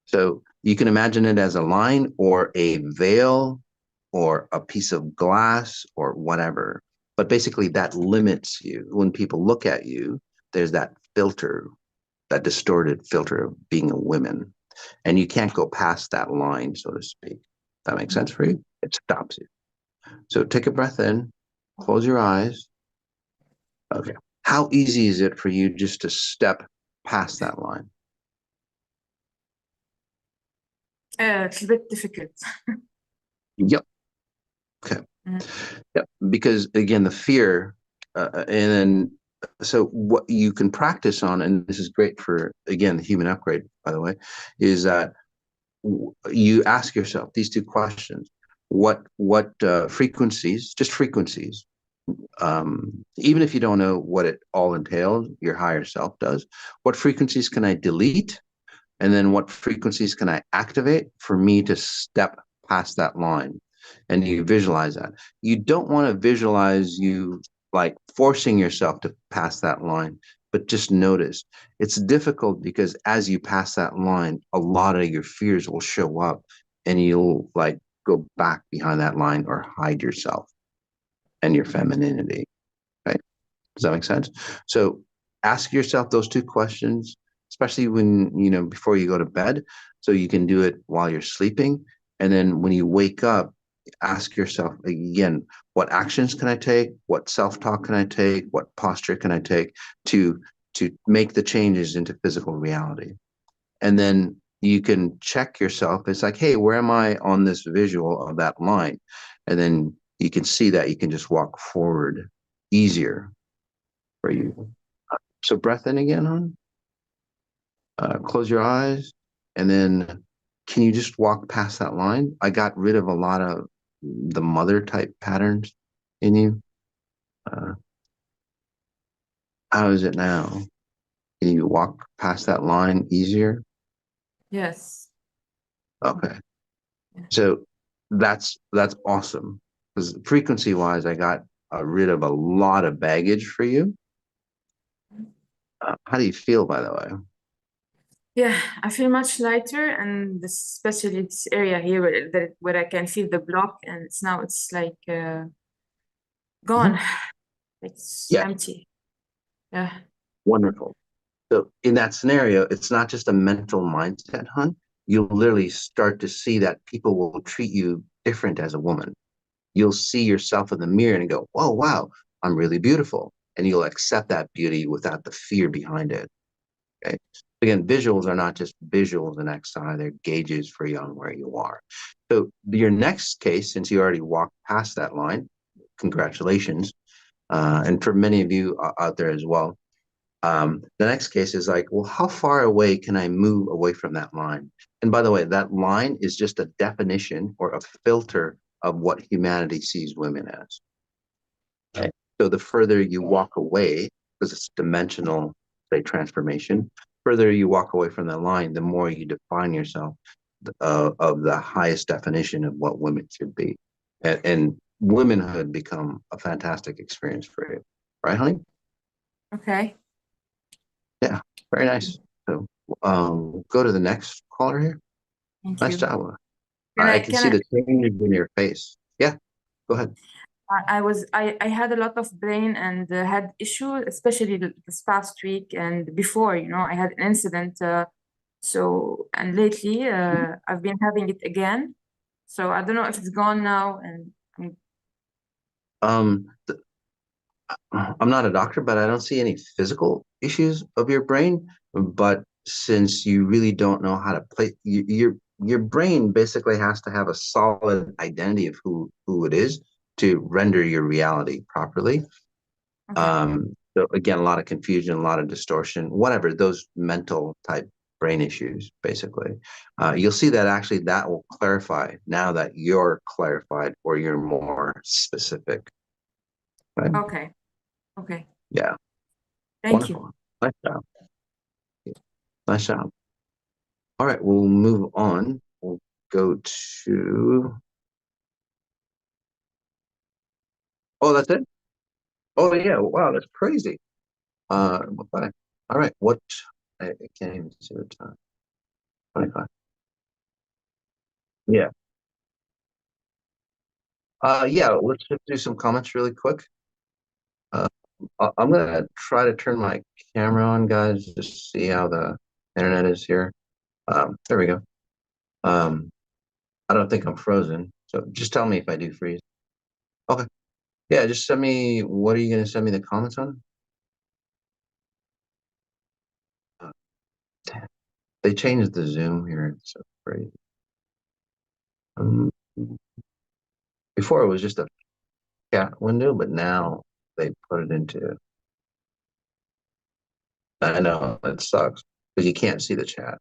So you can imagine it as a line or a veil or a piece of glass or whatever. But basically that limits you. When people look at you, there's that filter, that distorted filter of being a woman. And you can't go past that line, so to speak. That makes sense for you? It stops you. So take a breath in, close your eyes. Okay. How easy is it for you just to step past that line? It's a bit difficult. Yep. Okay. Mhm. Yep. Because again, the fear, and then so what you can practice on, and this is great for again the human upgrade, by the way, is that you ask yourself these two questions: what frequencies, just frequencies, even if you don't know what it all entails, your higher self does. What frequencies can I delete? And then what frequencies can I activate for me to step past that line? And you visualize that. You don't want to visualize you like forcing yourself to pass that line, but just notice. It's difficult because as you pass that line, a lot of your fears will show up and you'll like go back behind that line or hide yourself and your femininity. Right? Does that make sense? So ask yourself those two questions, especially when, before you go to bed, so you can do it while you're sleeping. And then when you wake up, ask yourself again, what actions can I take? What self-talk can I take? What posture can I take to make the changes into physical reality? And then you can check yourself. It's like, hey, where am I on this visual of that line? And then you can see that you can just walk forward easier for you. So breath in again, hon. Close your eyes, and then can you just walk past that line? I got rid of a lot of the mother type patterns in you. Uh, how is it now? Can you walk past that line easier? Yes. Okay. So that's awesome, because frequency wise, I got rid of a lot of baggage for you. How do you feel, by the way? Yeah, I feel much lighter, and especially this area here where I can feel the block, and it's like gone. It's Yeah, empty. Yeah. wonderful. So in that scenario, it's not just a mental mindset, hun. You'll literally start to see that people will treat you different as a woman. You'll see yourself in the mirror and go, "Oh, wow, I'm really beautiful." And you'll accept that beauty without the fear behind it. Okay. Again, visuals are not just visuals in XI, they're gauges for you on where you are. So your next case, since you already walked past that line, congratulations. And for many of you out there as well, the next case is like, well, how far away can I move away from that line? And by the way, that line is just a definition or a filter of what humanity sees women as. Okay. So the further you walk away, because it's dimensional, say, transformation, further you walk away from that line, the more you define yourself of the highest definition of what women should be. And womanhood become a fantastic experience for you. Right, honey? Okay. Yeah, very nice. So go to the next caller here. Thank Nice you. job. Can I I can can see I the change in your face. Yeah, go ahead. I had a lot of brain and had issue, especially this past week and before, I had an incident. And lately, I've been having it again. So I don't know if it's gone now. And Um, th- I'm not a doctor, but I don't see any physical issues of your brain. But since you really don't know how to play, your brain basically has to have a solid identity of who it is to render your reality properly. okay, So again, a lot of confusion, a lot of distortion, whatever, those mental type brain issues, basically. You'll see that actually that will clarify now that you're clarified or you're more specific. Right? okay, okay. Yeah. Thank you. Wonderful. Nice job. Nice job. All right, we'll move on. We'll go to, oh, that's it? Oh, yeah. Wow, that's crazy. Okay. All right. I can't even see the time. 25. Yeah. Yeah, let's just do some comments really quick. I'm gonna try to turn my camera on, guys, just to see how the internet is here. There we go. I don't think I'm frozen, so just tell me if I do freeze. Okay. Yeah, just send me, what are you gonna send me the comments on? Uh, They changed the Zoom here. It's so crazy. Before it was just a chat window, but now they put it into. I know it sucks because you can't see the chat.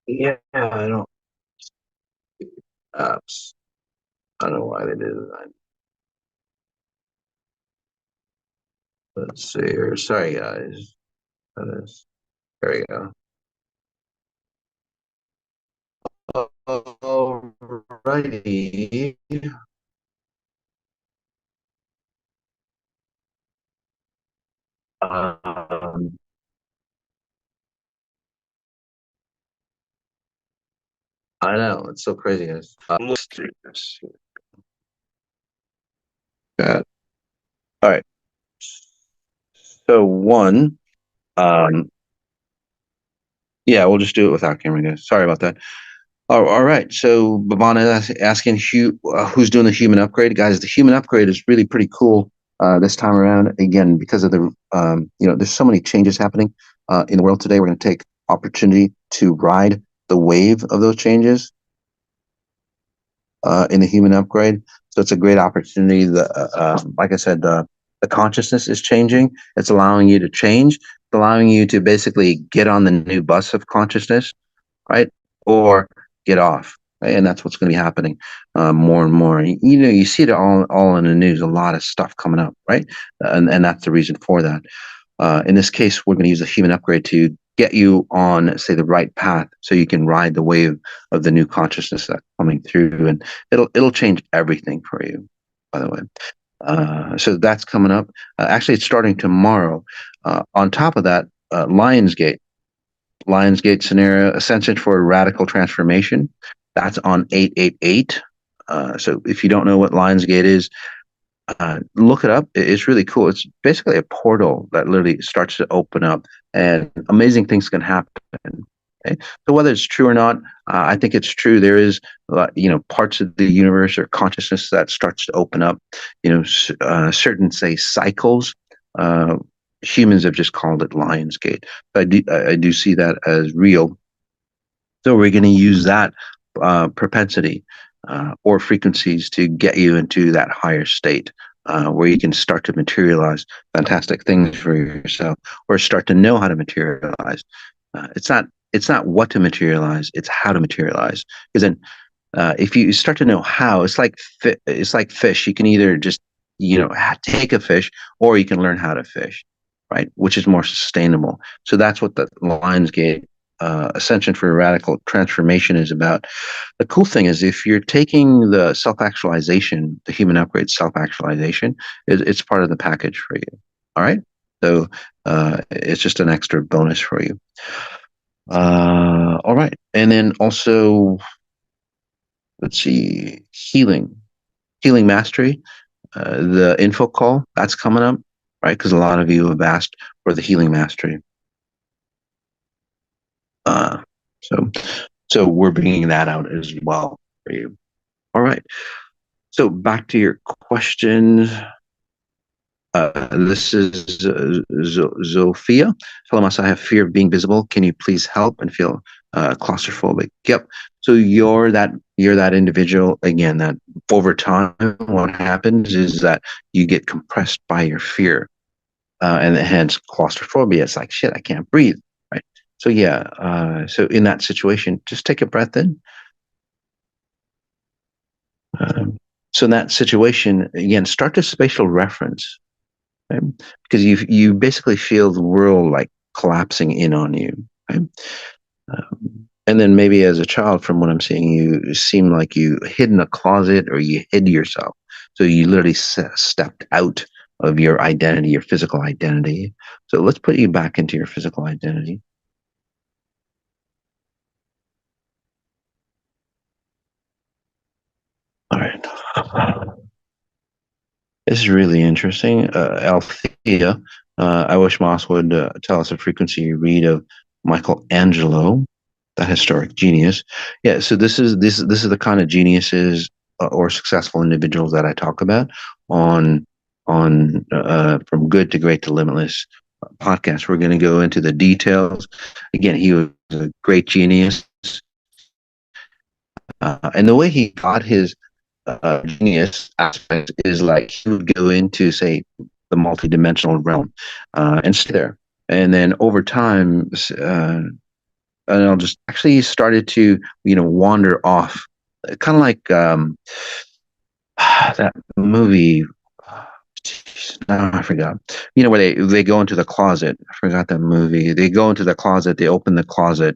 Yeah, I don't. Apps. I don't know why they did it. Let's see here. Sorry, guys. That is. There we go. Alrighty. I know it's so crazy, guys. Let's do this. All right. So one, yeah, we'll just do it without camera, guys. Sorry about that. Oh, all right. So Bhavana is asking who's doing the human upgrade, guys. The human upgrade is really pretty cool this time around. Again, because of the there's so many changes happening in the world today. We're going to take opportunity to ride the wave of those changes in the human upgrade. So it's a great opportunity. Like I said, the consciousness is changing. It's allowing you to change. It's allowing you to basically get on the new bus of consciousness, right? Or get off. Right? And that's what's going to be happening more and more. You see it all in the news, a lot of stuff coming up, right? And that's the reason for that. In this case, we're going to use a human upgrade to get you on, say, the right path, so you can ride the wave of the new consciousness that's coming through, and it'll change everything for you. By the way, so that's coming up. Actually, it's starting tomorrow. On top of that, Lionsgate scenario, Ascension for a Radical Transformation. That's on 888. So if you don't know what Lionsgate is, look it up. It's really cool. It's basically a portal that literally starts to open up, and amazing things can happen. Okay? So whether it's true or not, I think it's true. There is, parts of the universe or consciousness that starts to open up. Certain, say, cycles. Humans have just called it Lionsgate. I do see that as real. So we're going to use that propensity or frequencies to get you into that higher state where you can start to materialize fantastic things for yourself, or start to know how to materialize. It's not what to materialize; it's how to materialize. Because then, if you start to know how, it's like fish. You can either just take a fish, or you can learn how to fish, right? Which is more sustainable. So that's what the Lionsgate Ascension for a Radical Transformation is about. The cool thing is, if you're taking the self-actualization, the human upgrade self-actualization, it's part of the package for you. All right. So it's just an extra bonus for you. All right. And then also, let's see, healing mastery, the info call that's coming up, right? Because a lot of you have asked for the healing mastery. So we're bringing that out as well for you. All right. So back to your questions. This is Zofia. Hello, Mas. I have fear of being visible. Can you please help and feel claustrophobic? Yep. So you're that individual again. That over time, what happens is that you get compressed by your fear, and hence claustrophobia. It's like, shit, I can't breathe. Right. So yeah. So in that situation, just take a breath in. So in that situation, again, start to spatial reference. Right? Because you basically feel the world like collapsing in on you. Right? And then maybe as a child, from what I'm seeing, you seem like you hid in a closet, or you hid yourself. So you literally stepped out of your identity, your physical identity. So let's put you back into your physical identity. All right. This is really interesting. Althea, I wish Moss would tell us a frequency you read of Michelangelo, that historic genius. Yeah, so this is the kind of geniuses or successful individuals that I talk about on on From Good to Great to Limitless podcast. We're going to go into the details. Again, he was a great genius. And the way he got his genius aspect is like he would go into, say, the multidimensional realm and stay there. And then over time, and I'll just actually he started to, wander off, kind of like that movie. Now I forgot. Where they go into the closet. I forgot that movie. They go into the closet. They open the closet.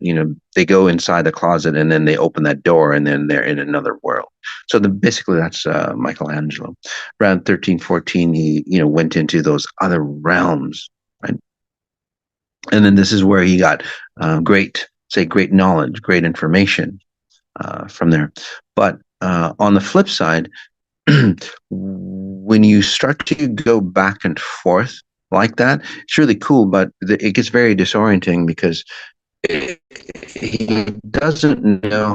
They go inside the closet, and then they open that door, and then they're in another world. So basically, that's Michelangelo. Around 1314, he went into those other realms, right? And then this is where he got great knowledge, great information from there. But on the flip side, when you start to go back and forth like that, it's really cool, but it gets very disorienting because he doesn't know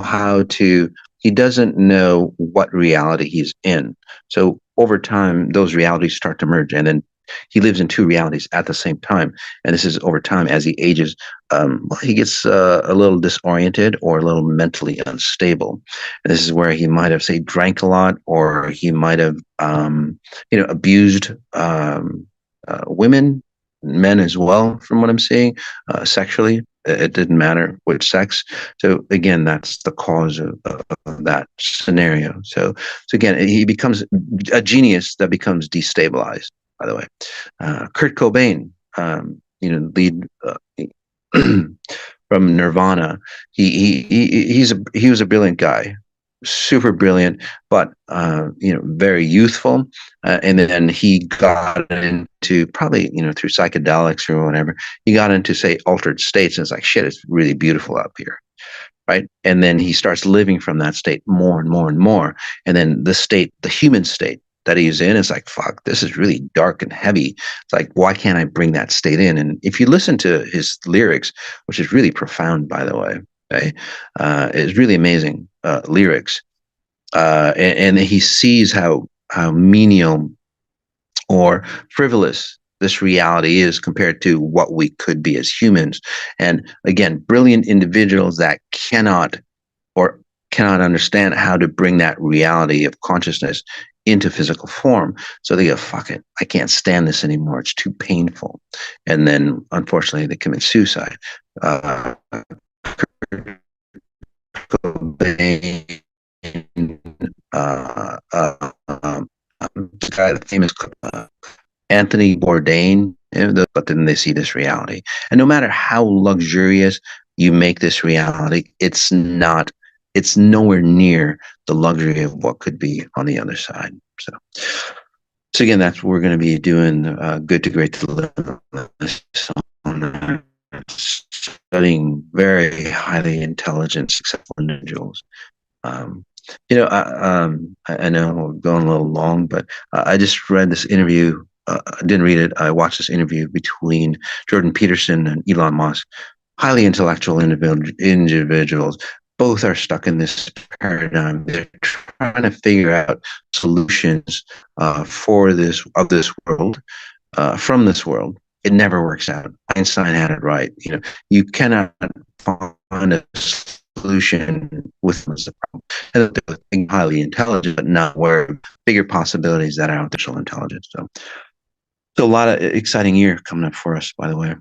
what reality he's in. So over time, those realities start to merge, and then he lives in two realities at the same time. And this is over time as he ages. He gets a little disoriented or a little mentally unstable. And this is where he might have, say, drank a lot, or he might have, abused women, men as well, from what I'm seeing, sexually. It didn't matter which sex. So again, that's the cause of that scenario. So again, he becomes a genius that becomes destabilized. By the way, Kurt Cobain, lead from Nirvana. He was a brilliant guy, super brilliant, but very youthful. And then he got into, probably through psychedelics or whatever, he got into, say, altered states, and it's like, shit, it's really beautiful up here. Right. And then he starts living from that state more and more and more. And then the human state that he's in is like, fuck, this is really dark and heavy. It's like, why can't I bring that state in? And if you listen to his lyrics, which is really profound, by the way, okay, it's really amazing lyrics. And he sees how menial or frivolous this reality is compared to what we could be as humans. And again, brilliant individuals that cannot understand how to bring that reality of consciousness into physical form. So they go, fuck it, I can't stand this anymore. It's too painful. And then, unfortunately, they commit suicide. The famous Anthony Bourdain, but then they see this reality. And no matter how luxurious you make this reality, it's nowhere near the luxury of what could be on the other side. So again, that's what we're going to be doing. Good to Great to Limitless, studying very highly intelligent, successful individuals. I know we're going a little long, but I just read this interview. I didn't read it. I watched this interview between Jordan Peterson and Elon Musk. Highly intellectual individuals. Both are stuck in this paradigm. They're trying to figure out solutions for this world, from this world. It never works out. Einstein had it right. You cannot find a solution with the problem. And they're being highly intelligent, but not where bigger possibilities that are artificial intelligence. So a lot of exciting year coming up for us, by the way.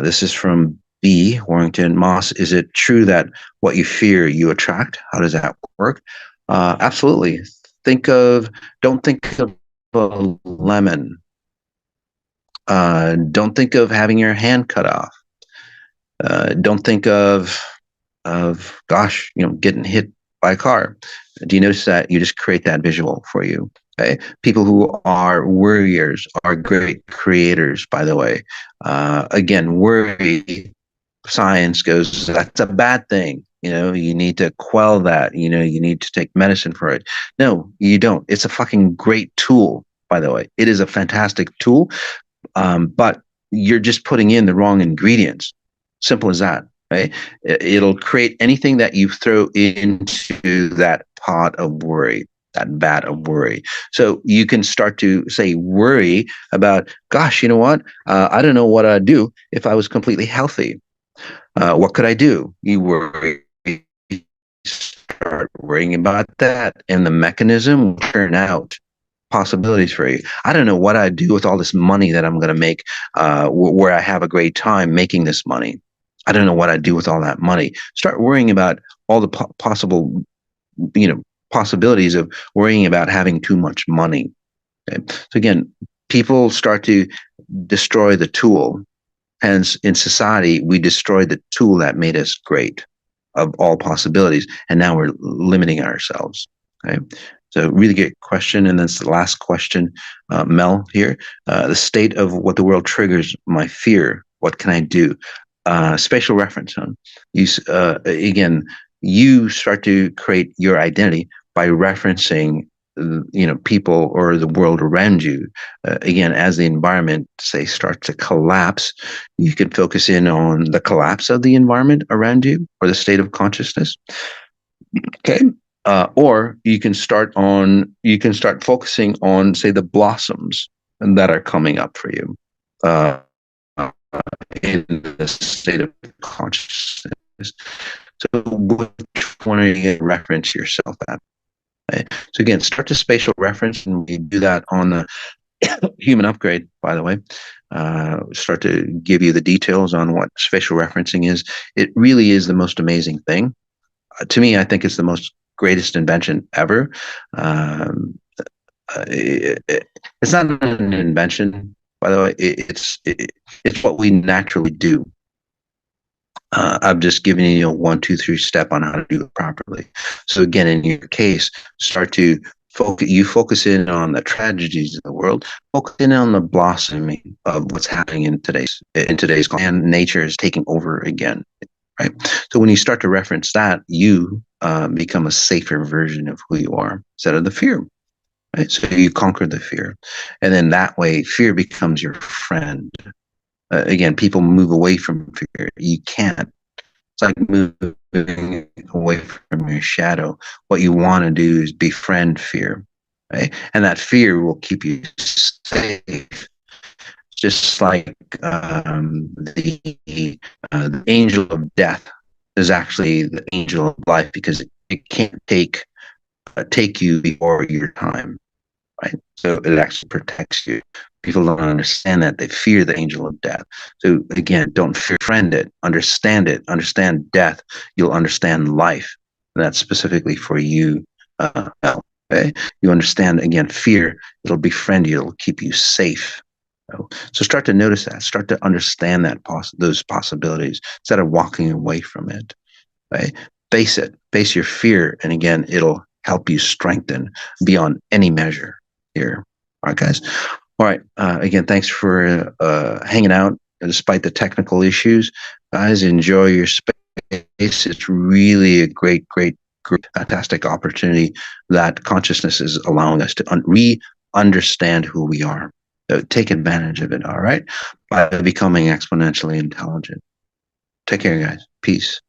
This is from B. Warrington. Moss, is it true that what you fear, you attract? How does that work? Absolutely. Don't think of a lemon. Don't think of having your hand cut off. Don't think of getting hit by a car. Do you notice that you just create that visual for you? Okay. People who are worriers are great creators, by the way. Again, worry, science goes, that's a bad thing. You need to quell that. You need to take medicine for it. No, you don't. It's a fucking great tool, by the way. It is a fantastic tool, but you're just putting in the wrong ingredients. Simple as that. Right? It'll create anything that you throw into that pot of worry. that vat of worry. So you can start to say worry about, gosh, you know what? I don't know what I'd do if I was completely healthy. What could I do? You worry. Start worrying about that, and the mechanism will turn out possibilities for you. I don't know what I'd do with all this money that I'm going to make, where I have a great time making this money. I don't know what I'd do with all that money. Start worrying about all the possible, possibilities of worrying about having too much money. Okay? So again, people start to destroy the tool. Hence, in society, we destroyed the tool that made us great of all possibilities, and now we're limiting ourselves. Okay, so really good question, and that's the last question, Mel here. The state of what the world triggers my fear. What can I do? Spatial reference. Again, you start to create your identity by referencing people or the world around you. Again, as the environment, say, starts to collapse, you can focus in on the collapse of the environment around you or the state of consciousness. Okay. Or you can start focusing on, say, the blossoms that are coming up for you in the state of consciousness. So which one are you going to reference yourself at? Right? So again, start to spatial reference, and we do that on the human upgrade, by the way. Start to give you the details on what spatial referencing is. It really is the most amazing thing. To me, I think it's the most greatest invention ever. It's not an invention, by the way. It's what we naturally do. I'm just giving you a 1, 2, 3 step on how to do it properly. So again, in your case, start to focus in on the tragedies of the world, focus in on the blossoming of what's happening in today's and nature is taking over again. Right. So when you start to reference that, you become a safer version of who you are instead of the fear. Right. So you conquer the fear, and then that way, fear becomes your friend. Again, people move away from fear. You can't. It's like moving away from your shadow. What you want to do is befriend fear, right? And that fear will keep you safe. Just like the angel of death is actually the angel of life, because it can't take you before your time, right? So it actually protects you. People don't understand that. They fear the angel of death. So again, don't befriend it. Understand it. Understand death. You'll understand life. And that's specifically for you. Okay? You understand, again, fear. It'll befriend you. It'll keep you safe. So start to notice that. Start to understand that those possibilities instead of walking away from it. Right? Face it. Face your fear. And again, it'll help you strengthen beyond any measure here. All right, guys. All right. Again, thanks for hanging out despite the technical issues. Guys, enjoy your space. It's really a great, fantastic opportunity that consciousness is allowing us to re-understand who we are. So take advantage of it, all right? By becoming exponentially intelligent. Take care, guys. Peace.